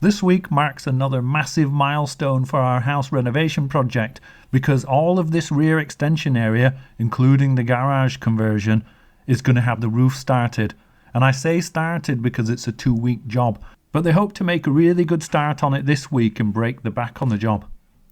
This week marks another massive milestone for our house renovation project because all of this rear extension area, including the garage conversion, is going to have the roof started. And I say started because it's a 2-week job, but they hope to make a really good start on it this week and break the back on the job.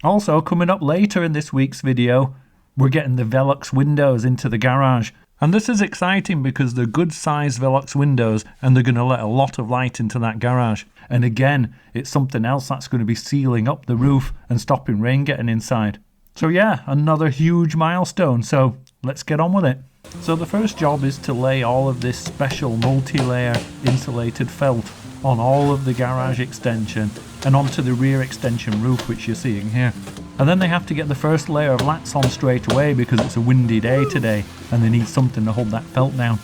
Also, coming up later in this week's video, we're getting the Velux windows into the garage. And this is exciting because they're good sized Velux windows and they're going to let a lot of light into that garage. And again, it's something else that's going to be sealing up the roof and stopping rain getting inside. So yeah, another huge milestone. So let's get on with it. So the first job is to lay all of this special multi-layer insulated felt on all of the garage extension and onto the rear extension roof, which you're seeing here. And then they have to get the first layer of lats on straight away because it's a windy day today and they need something to hold that felt down.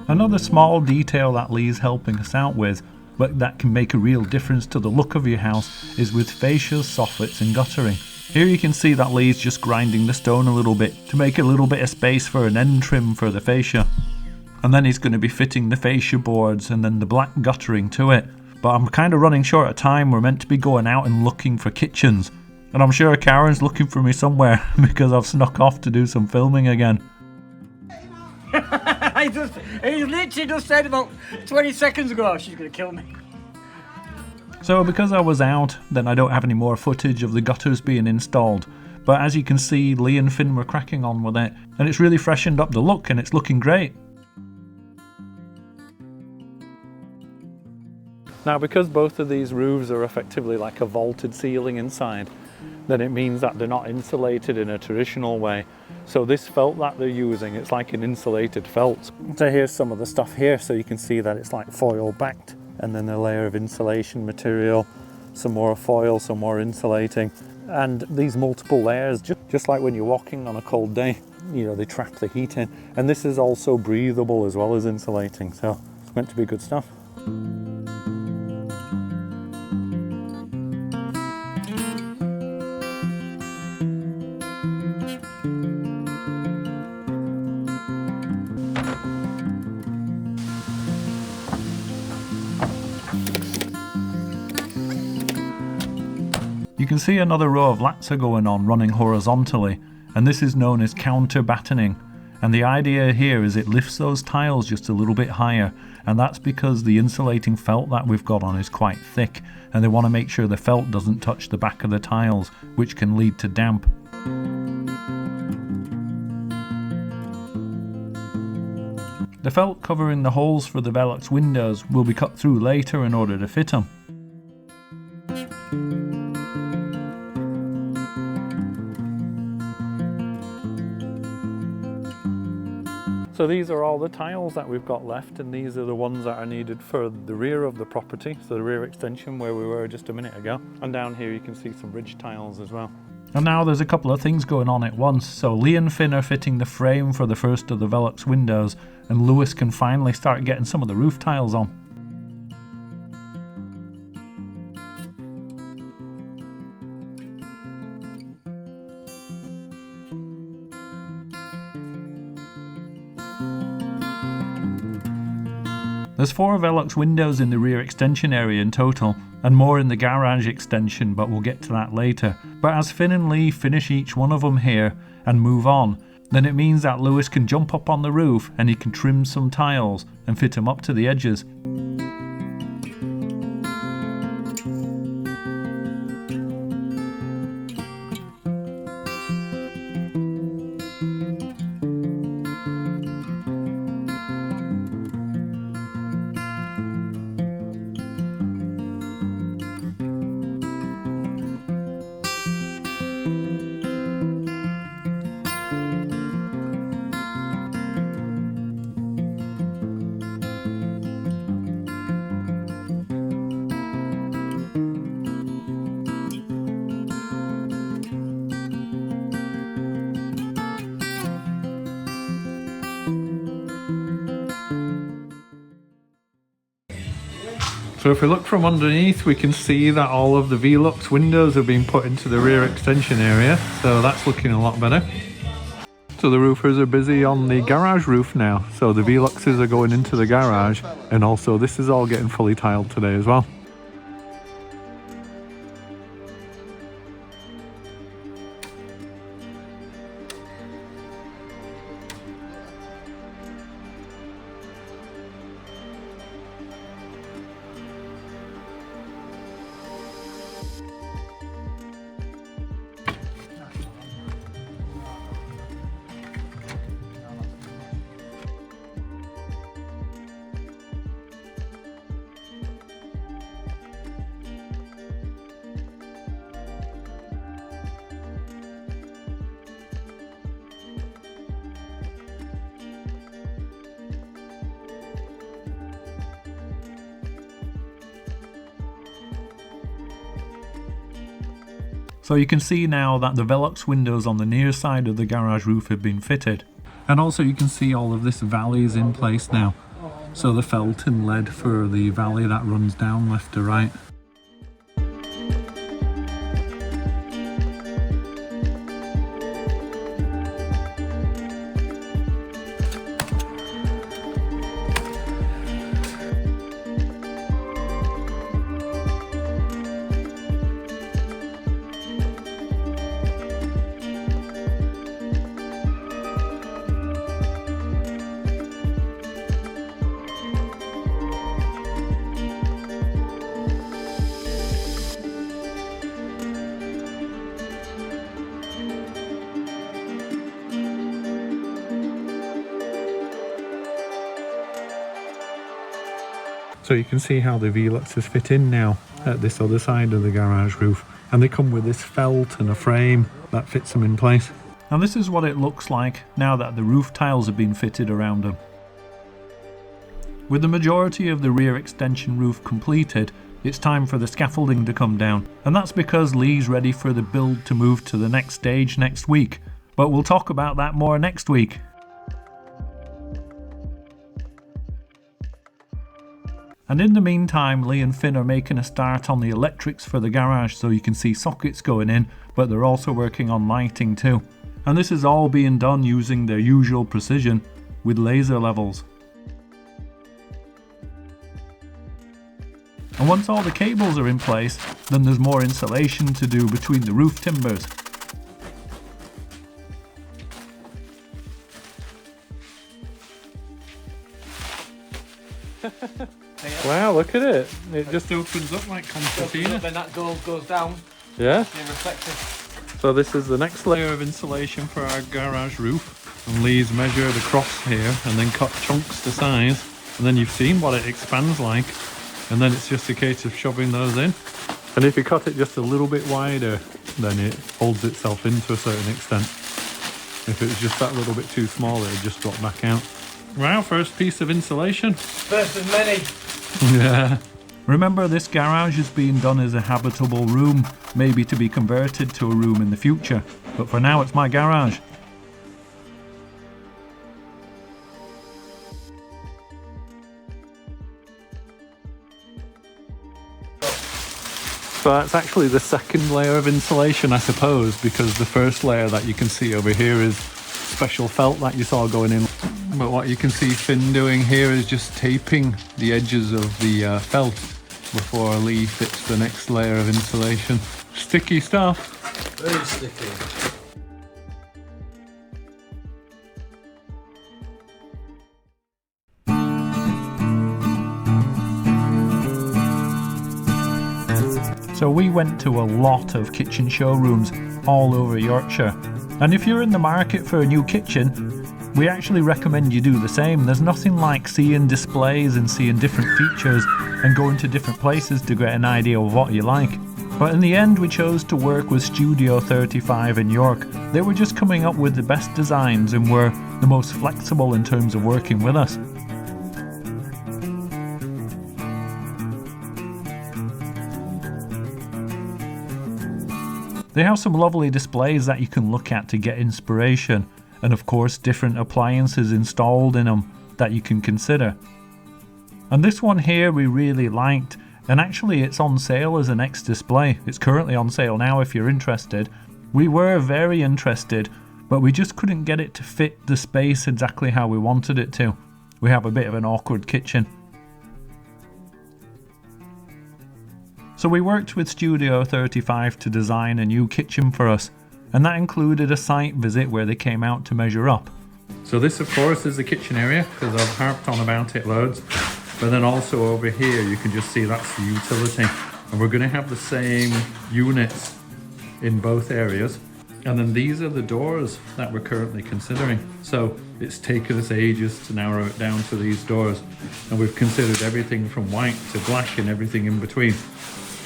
Another small detail that Lee's helping us out with, but that can make a real difference to the look of your house, is with fascias, soffits and guttering. Here you can see that Lee's just grinding the stone a little bit to make a little bit of space for an end trim for the fascia. And then he's going to be fitting the fascia boards and then the black guttering to it. But I'm kind of running short of time. We're meant to be going out and looking for kitchens. And I'm sure Karen's looking for me somewhere because I've snuck off to do some filming again. He literally just said about 20 seconds ago, she's going to kill me. So because I was out, then I don't have any more footage of the gutters being installed. But as you can see, Lee and Finn were cracking on with it. And it's really freshened up the look and it's looking great. Now because both of these roofs are effectively like a vaulted ceiling inside, then it means that they're not insulated in a traditional way. So this felt that they're using, it's like an insulated felt. So here's some of the stuff here, so you can see that it's like foil backed, and then a layer of insulation material, some more foil, some more insulating, and these multiple layers, just like when you're walking on a cold day, you know, they trap the heat in. And this is also breathable as well as insulating, so it's meant to be good stuff. You can see another row of lats are going on running horizontally, and this is known as counter battening. And the idea here is it lifts those tiles just a little bit higher, and that's because the insulating felt that we've got on is quite thick, and they want to make sure the felt doesn't touch the back of the tiles, which can lead to damp. The felt covering the holes for the Velux windows will be cut through later in order to fit them. So these are all the tiles that we've got left, and these are the ones that are needed for the rear of the property, so the rear extension where we were just a minute ago. And down here you can see some ridge tiles as well. And now there's a couple of things going on at once. So Lee and Finn are fitting the frame for the first of the Velux windows, and Lewis can finally start getting some of the roof tiles on. There's 4 Velux windows in the rear extension area in total, and more in the garage extension, but we'll get to that later. But as Finn and Lee finish each one of them here and move on, then it means that Lewis can jump up on the roof and he can trim some tiles and fit them up to the edges. So if we look from underneath, we can see that all of the Velux windows have been put into the rear extension area, so that's looking a lot better. So the roofers are busy on the garage roof now, so the Veluxes are going into the garage, and also this is all getting fully tiled today as well. So you can see now that the Velux windows on the near side of the garage roof have been fitted. And also you can see all of this valley is in place now. So the felt and lead for the valley that runs down left to right. So you can see how the Veluxes fit in now at this other side of the garage roof, and they come with this felt and a frame that fits them in place. And this is what it looks like now that the roof tiles have been fitted around them. With the majority of the rear extension roof completed, it's time for the scaffolding to come down, and that's because Lee's ready for the build to move to the next stage next week, but we'll talk about that more next week. And in the meantime, Lee and Finn are making a start on the electrics for the garage, so you can see sockets going in, but they're also working on lighting too. And this is all being done using their usual precision with laser levels. And once all the cables are in place, then there's more insulation to do between the roof timbers. Wow, look at it. It just opens up like concertina. Then that door goes down. Yeah. Reflective. So this is the next layer of insulation for our garage roof. And Lee's measured across here and then cut chunks to size. And then you've seen what it expands like. And then it's just a case of shoving those in. And if you cut it just a little bit wider, then it holds itself in to a certain extent. If it was just that little bit too small, it would just drop back out. Wow, first piece of insulation. First of many. Yeah. Remember, this garage is being done as a habitable room, maybe to be converted to a room in the future. But for now, it's my garage. So that's actually the second layer of insulation, I suppose, because the first layer that you can see over here is special felt that you saw going in. But what you can see Finn doing here is just taping the edges of the felt before Lee fits the next layer of insulation. Sticky stuff. Very sticky. So we went to a lot of kitchen showrooms all over Yorkshire. And if you're in the market for a new kitchen, we actually recommend you do the same. There's nothing like seeing displays and seeing different features and going to different places to get an idea of what you like. But in the end, we chose to work with Studio 35 in York. They were just coming up with the best designs and were the most flexible in terms of working with us. They have some lovely displays that you can look at to get inspiration, and of course different appliances installed in them that you can consider. And this one here we really liked, And actually it's on sale as an X display. It's currently on sale now if you're interested. We were very interested, but we just couldn't get it to fit the space exactly how we wanted it to. We have a bit of an awkward kitchen. So we worked with Studio 35 to design a new kitchen for us, and that included a site visit where they came out to measure up. So this of course is the kitchen area, because I've harped on about it loads, but then also over here you can just see that's the utility, and we're going to have the same units in both areas. And then these are the doors that we're currently considering. So it's taken us ages to narrow it down to these doors, and we've considered everything from white to black and everything in between.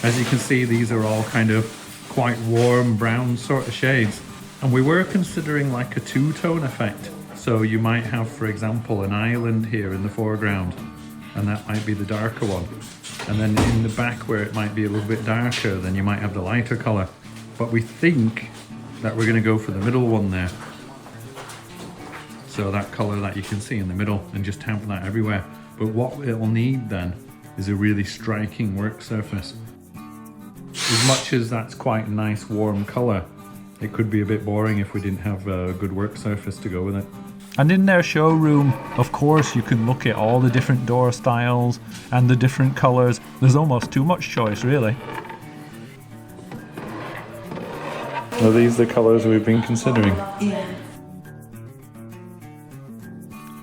As you can see, these are all kind of quite warm brown sort of shades, and we were considering like a two-tone effect. So you might have, for example, an island here in the foreground, and that might be the darker one, and then in the back where it might be a little bit darker, then you might have the lighter color. But we think that we're going to go for the middle one there, so that color that you can see in the middle, and just have that everywhere. But what it'll need then is a really striking work surface. As much as that's quite a nice warm color, it could be a bit boring if we didn't have a good work surface to go with it. And in their showroom, of course, you can look at all the different door styles and the different colors. There's almost too much choice, really. Are these the colors we've been considering? Yeah.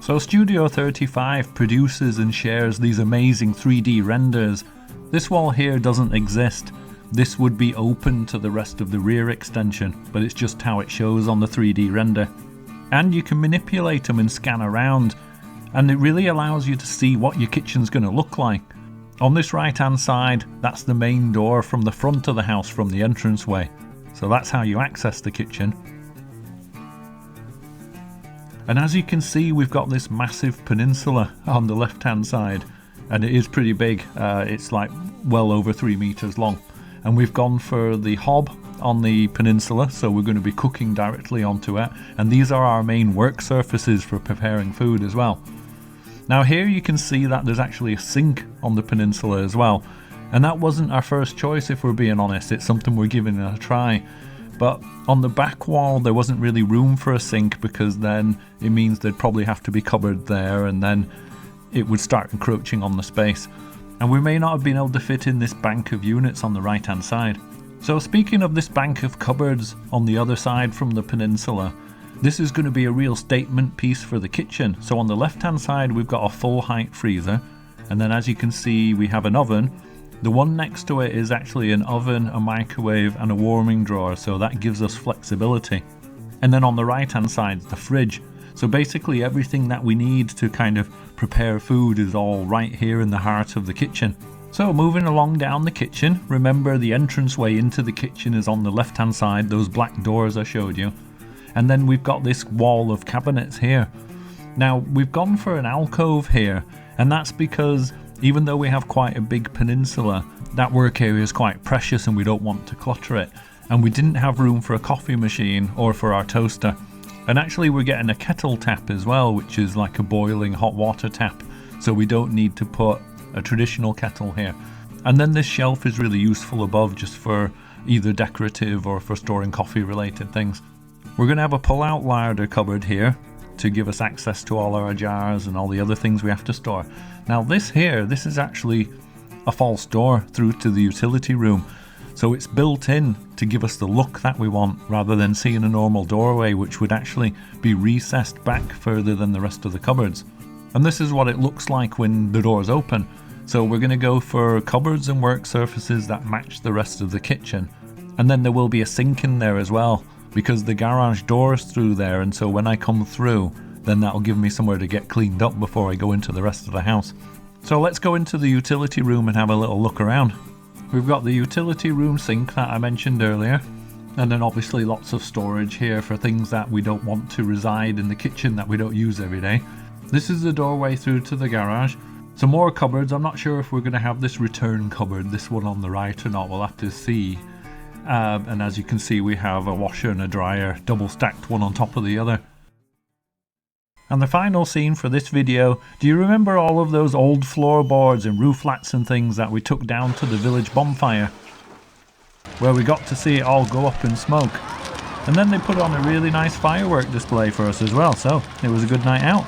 So Studio 35 produces and shares these amazing 3D renders. This wall here doesn't exist. This would be open to the rest of the rear extension, but it's just how it shows on the 3D render. And you can manipulate them and scan around, and it really allows you to see what your kitchen's going to look like. On this right hand side, that's the main door from the front of the house, from the entranceway. So that's how you access the kitchen. And as you can see, we've got this massive peninsula on the left hand side, and it is pretty big. It's like well over 3 meters long. And we've gone for the hob on the peninsula, so we're going to be cooking directly onto it, and these are our main work surfaces for preparing food as well. Now here you can see that there's actually a sink on the peninsula as well, and that wasn't our first choice, if we're being honest. It's something we're giving it a try, but on the back wall there wasn't really room for a sink, because then it means there'd probably have to be cupboard there, and then it would start encroaching on the space. And we may not have been able to fit in this bank of units on the right hand side. So speaking of this bank of cupboards on the other side from the peninsula, this is going to be a real statement piece for the kitchen. So on the left hand side we've got a full height freezer, and then as you can see we have an oven. The one next to it is actually an oven, a microwave and a warming drawer, so that gives us flexibility. And then on the right hand side is the fridge. So basically everything that we need to kind of prepare food is all right here in the heart of the kitchen. So moving along down the kitchen, remember the entranceway into the kitchen is on the left hand side, those black doors I showed you. And then we've got this wall of cabinets here. Now we've gone for an alcove here, and that's because even though we have quite a big peninsula, that work area is quite precious and we don't want to clutter it. And we didn't have room for a coffee machine or for our toaster. And actually we're getting a kettle tap as well, which is like a boiling hot water tap, so we don't need to put a traditional kettle here. And then this shelf is really useful above, just for either decorative or for storing coffee related things. We're going to have a pull-out larder cupboard here to give us access to all our jars and all the other things we have to store. Now this is actually a false door through to the utility room. So it's built in to give us the look that we want, rather than seeing a normal doorway which would actually be recessed back further than the rest of the cupboards. And this is what it looks like when the doors open. So we're going to go for cupboards and work surfaces that match the rest of the kitchen. And then there will be a sink in there as well, because the garage door is through there, and so when I come through, then that'll give me somewhere to get cleaned up before I go into the rest of the house. So let's go into the utility room and have a little look around. We've got the utility room sink that I mentioned earlier, and then obviously lots of storage here for things that we don't want to reside in the kitchen that we don't use every day. This is the doorway through to the garage. Some more cupboards. I'm not sure if we're going to have this return cupboard, this one on the right, or not. We'll have to see. And as you can see, we have a washer and a dryer, double stacked one on top of the other. And the final scene for this video, do you remember all of those old floorboards and roof lats and things that we took down to the village bonfire? Where we got to see it all go up in smoke. And then they put on a really nice firework display for us as well, so it was a good night out.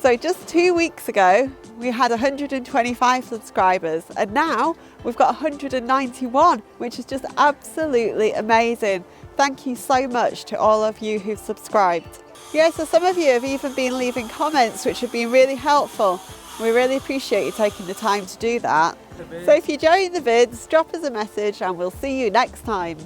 So just 2 weeks ago, we had 125 subscribers, and now we've got 191, which is just absolutely amazing. Thank you so much to all of you who've subscribed. Yeah, so some of you have even been leaving comments, which have been really helpful. We really appreciate you taking the time to do that. So if you're enjoying the vids, drop us a message and we'll see you next time.